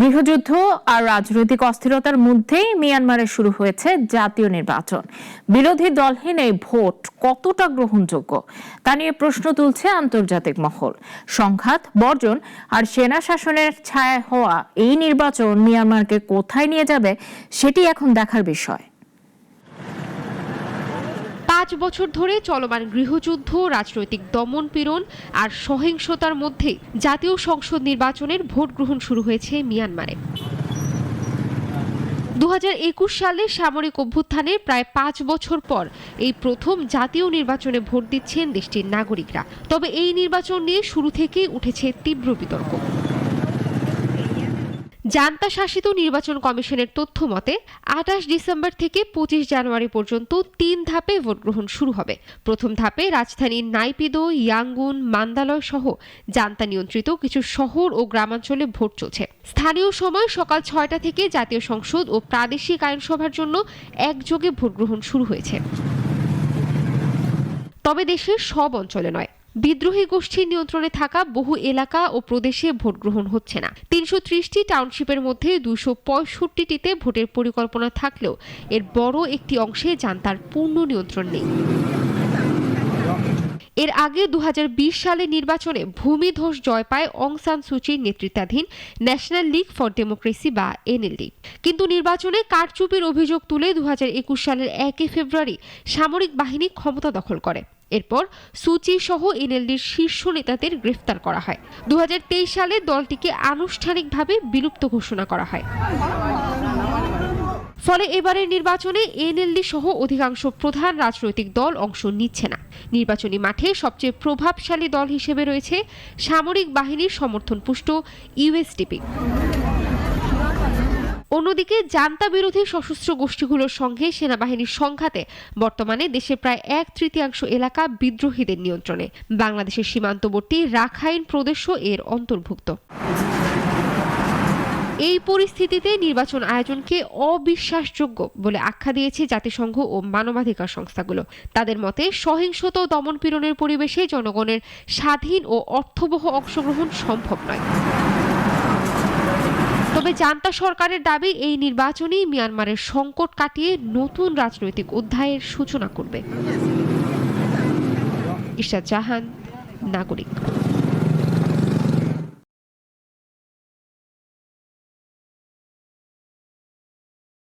গৃহযুদ্ধ আর রাজনৈতিক অস্থিরতার মধ্যেই মিয়ানমারে শুরু হয়েছে জাতীয় নির্বাচন। বিরোধী দলহীন এই ভোট কতটা গ্রহণযোগ্য তা নিয়ে প্রশ্ন তুলছে আন্তর্জাতিক মহল। সংঘাত বর্জন আর সেনা শাসনের ছায়ায় হওয়া এই নির্বাচন মিয়ানমারকে কোথায় নিয়ে যাবে সেটি এখন দেখার বিষয়। ৫ বছর ধরে চলমান গৃহযুদ্ধ, রাজনৈতিক দমন-পীড়ন আর সহিংসতার মধ্যে জাতীয় সংসদ নির্বাচনের ভোট গ্রহণ শুরু হয়েছে মিয়ানমারে। ২০২১ সালে সামরিক অভ্যুত্থানের প্রায় ৫ বছর পর এই প্রথম জাতীয় নির্বাচনে ভোট দিচ্ছেন দেশটির নাগরিকরা। তবে এই নির্বাচন নিয়ে শুরু থেকেই উঠেছে তীব্র বিতর্ক। জান্তা শাসিত নির্বাচন কমিশনের তথ্য মতে ২৮ ডিসেম্বর থেকে ২৫ জানুয়ারি পর্যন্ত ৩ ধাপে ভোট গ্রহণ শুরু হবে। প্রথম ধাপে রাজধানীর নাইপিদো, ইয়াঙ্গুন, মান্দালয় সহ জান্তা নিয়ন্ত্রিত কিছু শহর ও গ্রামাঞ্চলে ভোট চলছে। স্থানীয় সময় সকাল ৬টা থেকে জাতীয় সংসদ ও প্রাদেশিক আইনসভার জন্য একযোগে ভোট গ্রহণ শুরু হয়েছে। তবে দেশের সব অঞ্চলে নয়। বিদ্রোহী গোষ্ঠীর নিয়ন্ত্রণে থাকা বহু এলাকা ও প্রদেশে ভোট গ্রহণ হচ্ছে না। ৩৩০টি টাউনশিপের মধ্যে ২৬৫টিতে ভোটের পরিকল্পনা থাকলেও এর বড় একটি অংশে জান্তার পূর্ণ নিয়ন্ত্রণ নেই। এর আগে ২০২০ সালে নির্বাচনে ভূমিধস জয় পায় অং সান সুচির নেতৃত্বাধীন ন্যাশনাল লীগ ফর ডেমোক্রেসি বা এনএলডি। কিন্তু নির্বাচনে কারচুপির অভিযোগ তুলে ২০২১ সালের ১ ফেব্রুয়ারি সামরিক বাহিনী ক্ষমতা দখল করে। এরপর সুচি সহ এনএলডির শীর্ষ নেতাদের গ্রেফতার করা হয়। ২০২৩ সালে দলটিকে আনুষ্ঠানিকভাবে বিলুপ্ত ঘোষণা করা হয়। ফলে এবারের নির্বাচনে এনএলডি সহ অধিকাংশ প্রধান রাজনৈতিক দল অংশ নিচ্ছে না। নির্বাচনী মাঠে সবচেয়ে প্রভাবশালী দল হিসেবে রয়েছে সামরিক বাহিনীর সমর্থনপুষ্ট ইউএসডিপি। অন্যদিকে জান্তা বিরোধী সশস্ত্র গোষ্ঠীগুলোর সঙ্গে সেনাবাহিনীর সংঘাতে বর্তমানে দেশের প্রায় ১/৩ এলাকা বিদ্রোহীদের নিয়ন্ত্রণে। বাংলাদেশের সীমান্তবর্তী রাখাইন প্রদেশও এর অন্তর্ভুক্ত। এই পরিস্থিতিতে নির্বাচন আয়োজনকে অবিশ্বাসযোগ্য বলে আখ্যা দিয়েছে জাতিসংঘ ও মানবাধিকার সংস্থাগুলো। তাদের মতে সহিংসত ও দমনপীড়নের পরিবেশে জনগণের স্বাধীন ও অর্থবহ অংশগ্রহণ সম্ভব নয়। তবে জান্তা সরকারের দাবি এই নির্বাচনই মিয়ানমারের সংকট কাটিয়ে নতুন রাজনৈতিক অধ্যায়ের সূচনা করবে। ইশরাত জাহান, নাগরিক।